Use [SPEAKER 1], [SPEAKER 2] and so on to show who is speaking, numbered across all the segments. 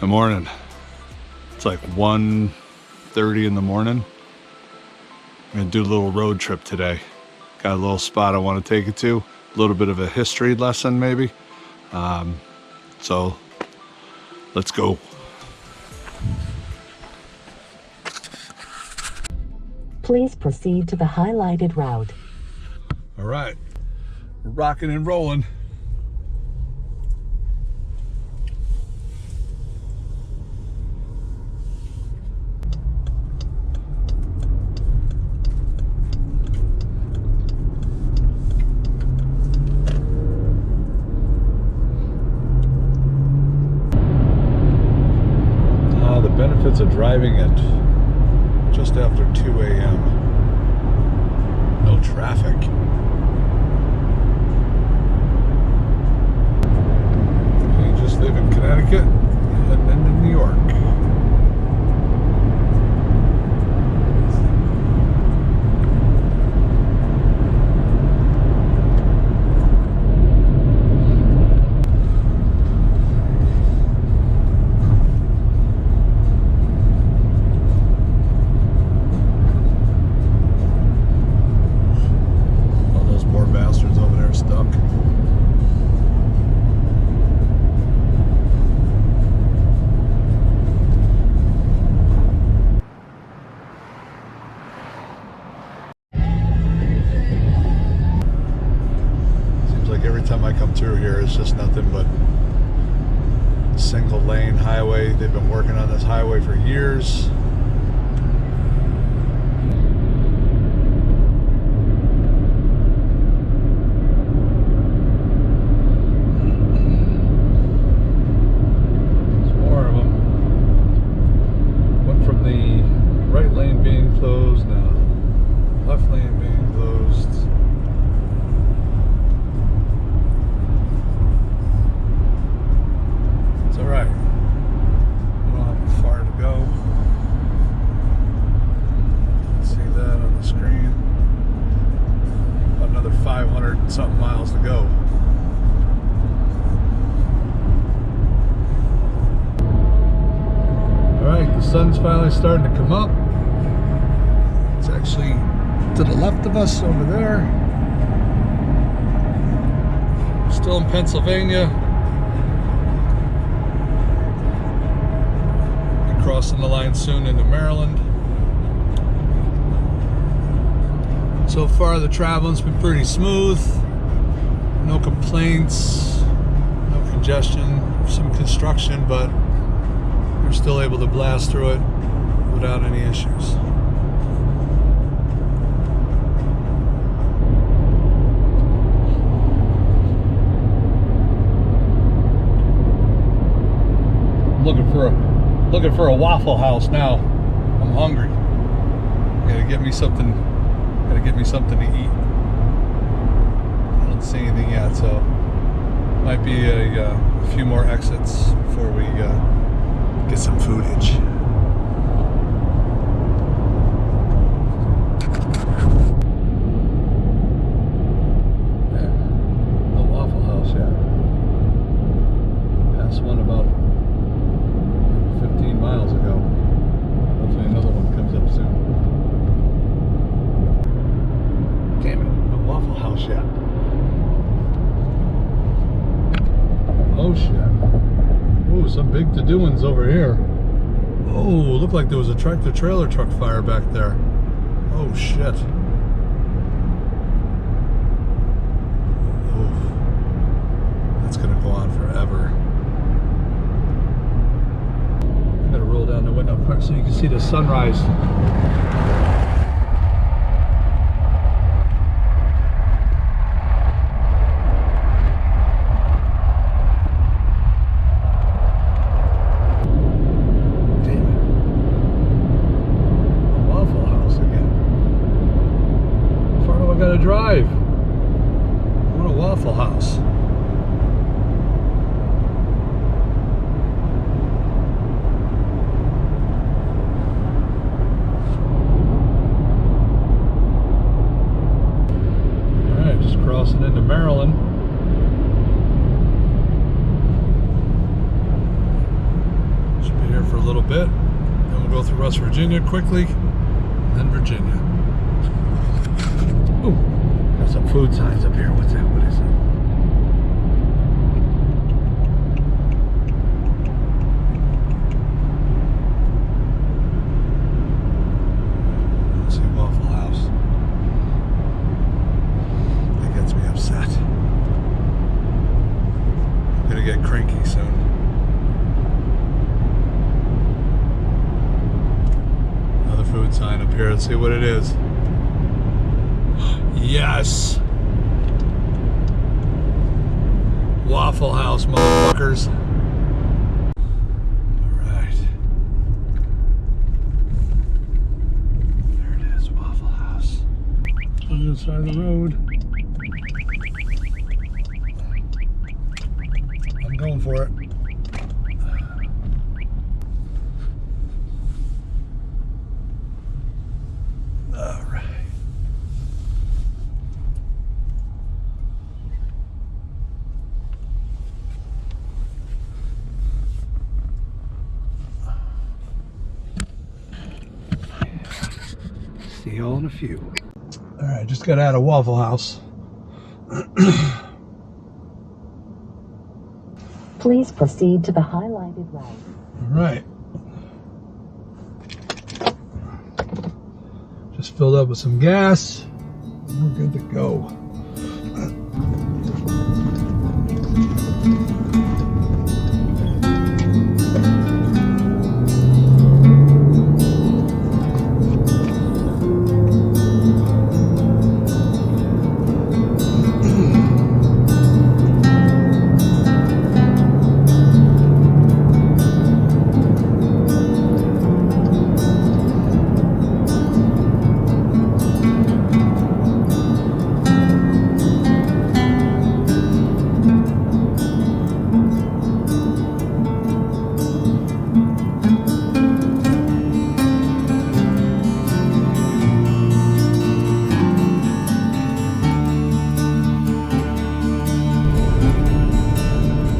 [SPEAKER 1] morning. It's like 1:30 in the morning. I'm gonna do a little road trip today. Got a little spot I want to take it to. A little bit of a history lesson maybe. So let's go.
[SPEAKER 2] Please proceed to the highlighted route.
[SPEAKER 1] All right, we're rocking and rolling. The benefits of driving at just after 2 a.m. No traffic. You just live in Connecticut and then in New York. Stuck. Seems like every time I come through here, it's just nothing but single lane highway. They've been working on this highway for years. Right lane being closed now, left lane being closed. It's alright. We don't have far to go. See that on the screen. About another 500 and something miles to go. Alright, the sun's finally starting to come up. It's actually to the left of us over there. Still in Pennsylvania. Be crossing the line soon into Maryland. So far the traveling's been pretty smooth. No complaints, no congestion, some construction, but we're still able to blast through it without any issues. Looking for a Waffle House now. I'm hungry. Gotta get me something to eat. I don't see anything yet, so might be a few more exits before we get some foodage. Yeah, no Waffle House yet. Passed one about 15 miles ago. Hopefully another one comes up soon. Damn it, no Waffle House yet. Oh shit. Ooh, some big to-do-ins over here. Oh, looked like there was a tractor-trailer truck fire back there. Oh shit. Oof. That's gonna go on forever. I'm gonna roll down the window quick so you can see the sunrise. Drive. I want a Waffle House. Alright, just crossing into Maryland. Virginia quickly, and then Virginia. Ooh, got some food signs up here. What's that? What is it? Let's see, Waffle House. That gets me upset. I'm gonna get cranky soon. Another food sign up here. Let's see what it is. Yes! Waffle House, motherfuckers. Alright. There it is, Waffle House. On the other side of the road. I'm going for it. Alright. See y'all in a few. Alright, just got out of Waffle House.
[SPEAKER 2] Please proceed to the highlighted route.
[SPEAKER 1] Alright. Just filled up with some gas. We're good to go.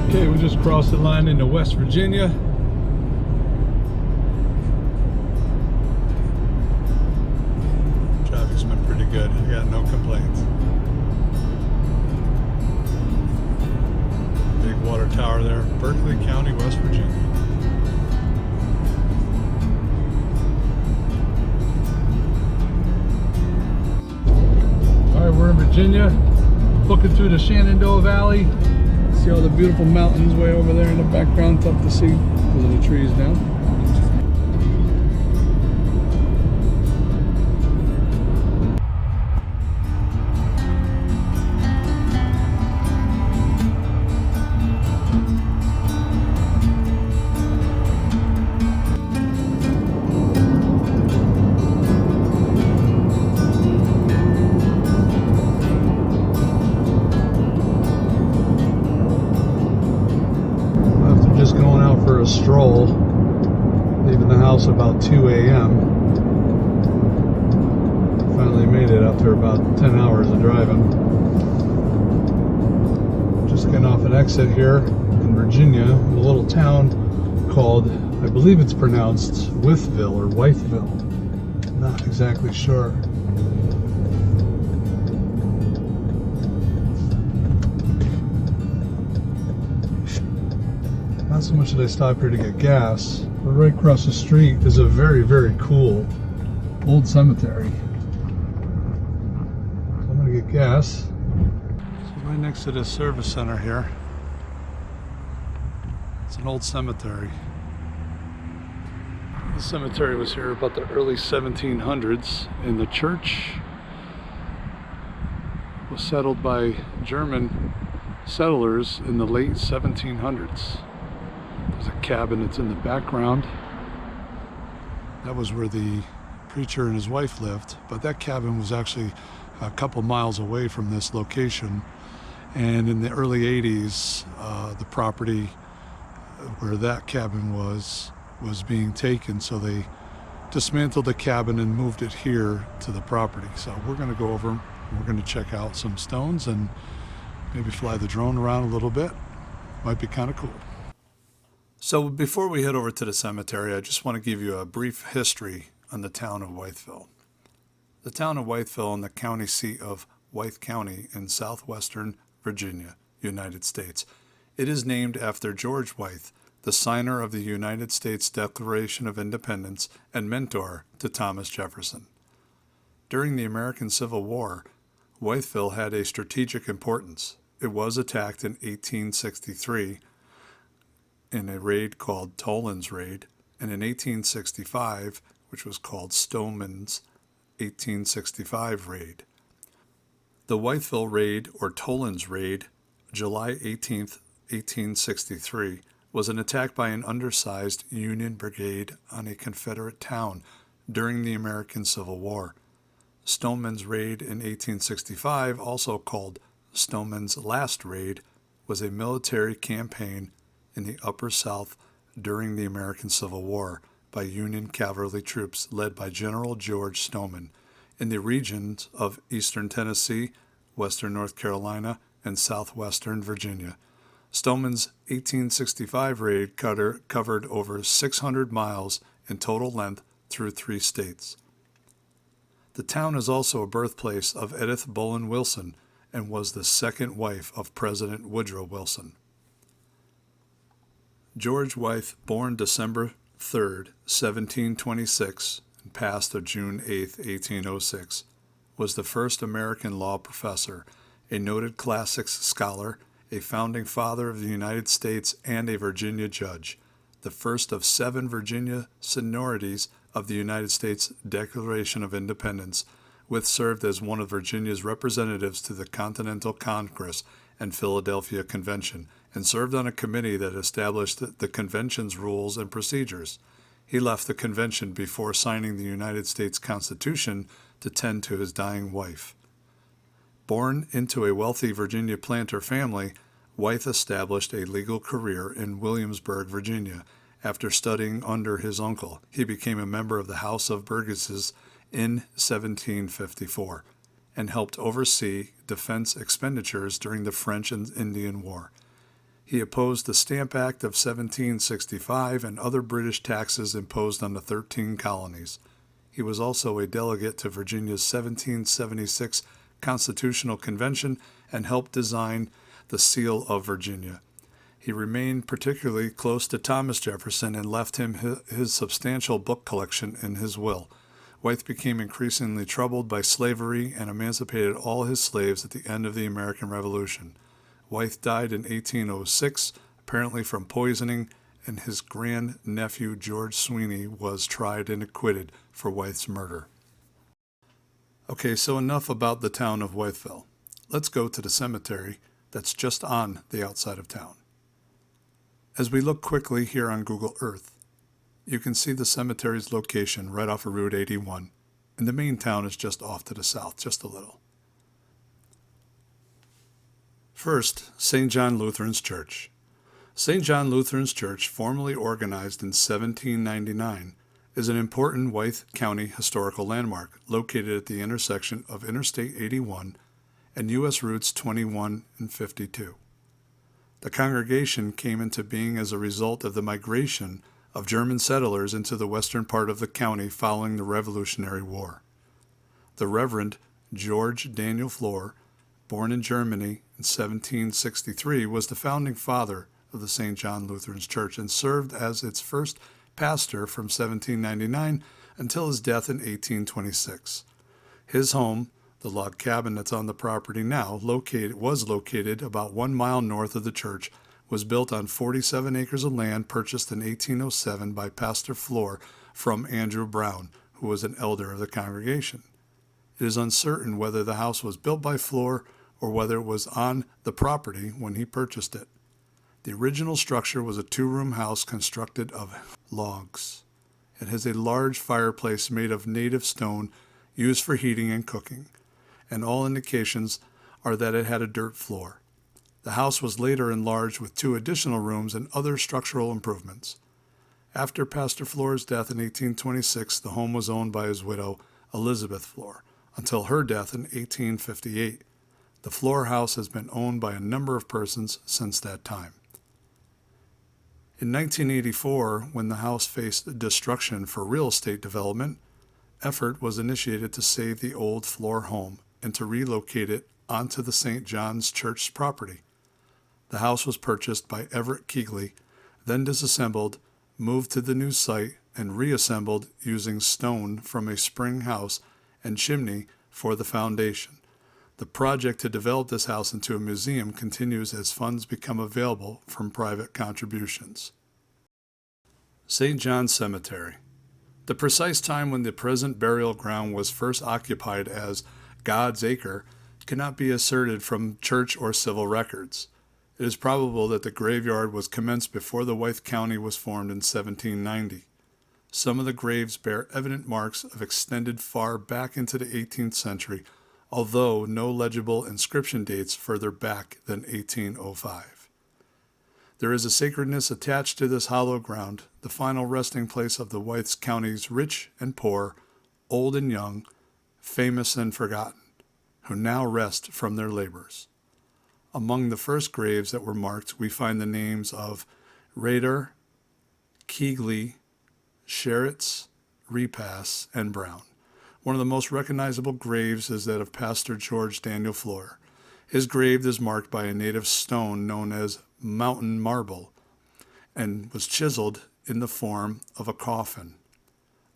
[SPEAKER 1] Okay, we just crossed the line into West Virginia. Traffic's been pretty good. I got no complaints. Big water tower there, Berkeley County, West Virginia. All right, we're in Virginia, looking through the Shenandoah Valley. See all the beautiful mountains way over there in the background. Tough to see because of the trees now. Just going out for a stroll, leaving the house about 2 a.m. Finally made it after about 10 hours of driving. Just getting off an exit here in Virginia, a little town called, I believe it's pronounced Wytheville or Wytheville. Not exactly sure. Not so much that I stopped here to get gas, but right across the street is a very, very cool old cemetery. So I'm gonna get gas. So right next to this service center here, it's an old cemetery. This cemetery was here about the early 1700s, and the church was settled by German settlers in the late 1700s. There's a cabin that's in the background. That was where the preacher and his wife lived, but that cabin was actually a couple miles away from this location. And in the early 80s, the property where that cabin was being taken, so they dismantled the cabin and moved it here to the property. So we're going to go over, we're going to check out some stones and maybe fly the drone around a little bit. Might be kind of cool. So before we head over to the cemetery, I just want to give you a brief history on the town of Wytheville. The town of Wytheville and the county seat of Wythe County in southwestern Virginia, United States. It is named after George Wythe, the signer of the United States Declaration of Independence and mentor to Thomas Jefferson. During the American Civil War, Wytheville had a strategic importance. It was attacked in 1863 in a raid called Toland's Raid, and in 1865, which was called Stoneman's 1865 Raid. The Wytheville Raid, or Toland's Raid, July 18, 1863, was an attack by an undersized Union brigade on a Confederate town during the American Civil War. Stoneman's Raid in 1865, also called Stoneman's Last Raid, was a military campaign in the Upper South during the American Civil War by Union cavalry troops led by General George Stoneman in the regions of eastern Tennessee, western North Carolina, and southwestern Virginia. Stoneman's 1865 raid covered over 600 miles in total length through 3 states. The town is also a birthplace of Edith Bullen Wilson and was the second wife of President Woodrow Wilson. George Wythe, born December 3, 1726, and passed on June 8, 1806, was the first American law professor, a noted classics scholar, a founding father of the United States, and a Virginia judge, the first of 7 Virginia seniorities of the United States Declaration of Independence. Wythe served as one of Virginia's representatives to the Continental Congress and Philadelphia Convention, and served on a committee that established the convention's rules and procedures. He left the convention before signing the United States Constitution to tend to his dying wife. Born into a wealthy Virginia planter family, Wythe established a legal career in Williamsburg, Virginia. After studying under his uncle, he became a member of the House of Burgesses in 1754 and helped oversee defense expenditures during the French and Indian War. He opposed the Stamp Act of 1765 and other British taxes imposed on the 13 colonies. He was also a delegate to Virginia's 1776 Constitutional Convention and helped design the Seal of Virginia. He remained particularly close to Thomas Jefferson and left him his substantial book collection in his will. Wythe became increasingly troubled by slavery and emancipated all his slaves at the end of the American Revolution. Wythe died in 1806, apparently from poisoning, and his grandnephew George Sweeney was tried and acquitted for Wythe's murder. Okay, so enough about the town of Wytheville. Let's go to the cemetery that's just on the outside of town. As we look quickly here on Google Earth, you can see the cemetery's location right off of Route 81, and the main town is just off to the south, just a little. First, St. John Lutheran's Church. St. John Lutheran's Church, formally organized in 1799, is an important Wythe County historical landmark located at the intersection of Interstate 81 and U.S. Routes 21 and 52. The congregation came into being as a result of the migration of German settlers into the western part of the county following the Revolutionary War. The Reverend George Daniel Flohr, born in Germany in 1763, was the founding father of the St. John Lutheran's Church and served as its first pastor from 1799 until his death in 1826. His home, the log cabin that's on the property now, was located about 1 mile north of the church, was built on 47 acres of land purchased in 1807 by Pastor Flohr from Andrew Brown, who was an elder of the congregation. It is uncertain whether the house was built by Flohr or whether it was on the property when he purchased it. The original structure was a 2-room house constructed of logs. It has a large fireplace made of native stone used for heating and cooking, and all indications are that it had a dirt floor. The house was later enlarged with 2 additional rooms and other structural improvements. After Pastor Flohr's death in 1826, the home was owned by his widow, Elizabeth Flohr, until her death in 1858. The Flohr house has been owned by a number of persons since that time. In 1984, when the house faced destruction for real estate development, effort was initiated to save the old floor home and to relocate it onto the St. John's Church property. The house was purchased by Everett Keegley, then disassembled, moved to the new site, and reassembled using stone from a spring house and chimney for the foundation. The project to develop this house into a museum continues as funds become available from private contributions. St. John's Cemetery. The precise time when the present burial ground was first occupied as God's Acre cannot be asserted from church or civil records. It is probable that the graveyard was commenced before the Wythe County was formed in 1790. Some of the graves bear evident marks of extended far back into the 18th century, although no legible inscription dates further back than 1805. There is a sacredness attached to this hollow ground, the final resting place of the Wythe County's rich and poor, old and young, famous and forgotten, who now rest from their labors. Among the first graves that were marked, we find the names of Rader, Keegley, Sherritts, Repass, and Brown. One of the most recognizable graves is that of Pastor George Daniel Floyer. His grave is marked by a native stone known as mountain marble and was chiseled in the form of a coffin.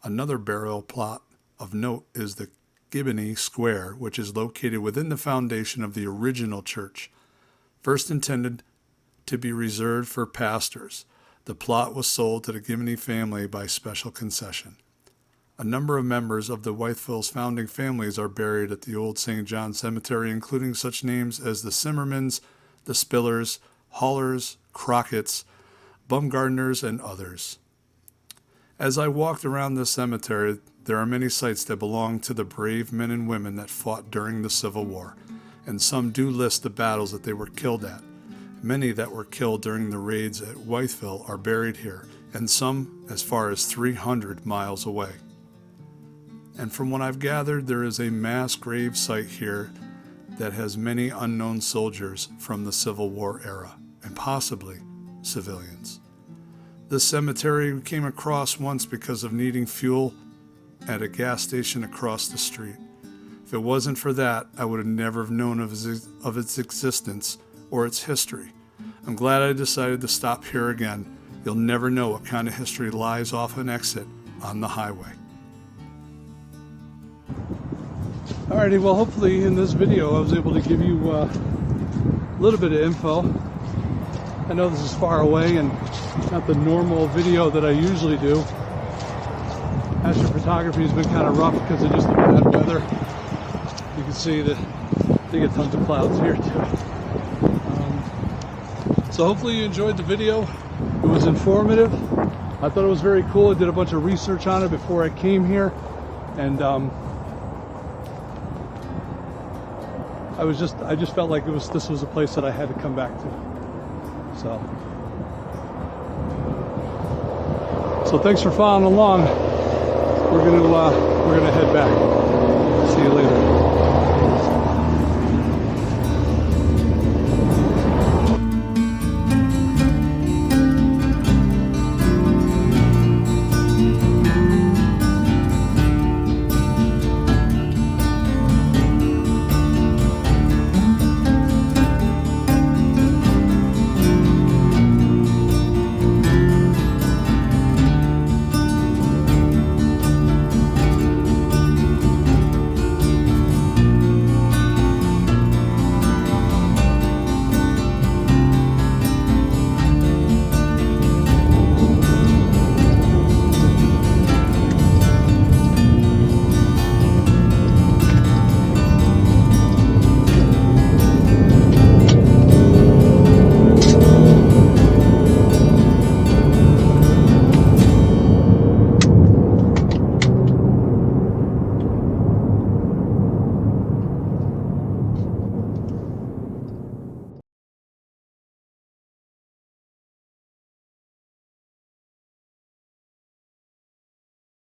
[SPEAKER 1] Another burial plot of note is the Giboney Square, which is located within the foundation of the original church. First intended to be reserved for pastors, the plot was sold to the Giboney family by special concession. A number of members of the Wytheville's founding families are buried at the old St. John Cemetery, including such names as the Simmermans, the Spillers, Haulers, Crockett's, Bumgardners, and others. As I walked around this cemetery, there are many sites that belong to the brave men and women that fought during the Civil War, and some do list the battles that they were killed at. Many that were killed during the raids at Wytheville are buried here, and some as far as 300 miles away. And from what I've gathered, there is a mass grave site here that has many unknown soldiers from the Civil War era, and possibly civilians. This cemetery we came across once because of needing fuel at a gas station across the street. If it wasn't for that, I would have never known of its existence or its history. I'm glad I decided to stop here again. You'll never know what kind of history lies off an exit on the highway.
[SPEAKER 3] Alrighty, well, hopefully in this video I was able to give you a little bit of info. I know this is far away and not the normal video that I usually do. Astrophotography has been kind of rough because of just the bad weather. You can see that they get tons of clouds here too. So hopefully you enjoyed the video. It was informative. I thought it was very cool. I did a bunch of research on it before I came here, and I just felt like this was a place that I had to come back to. So thanks for following along. We're gonna head back. See you later.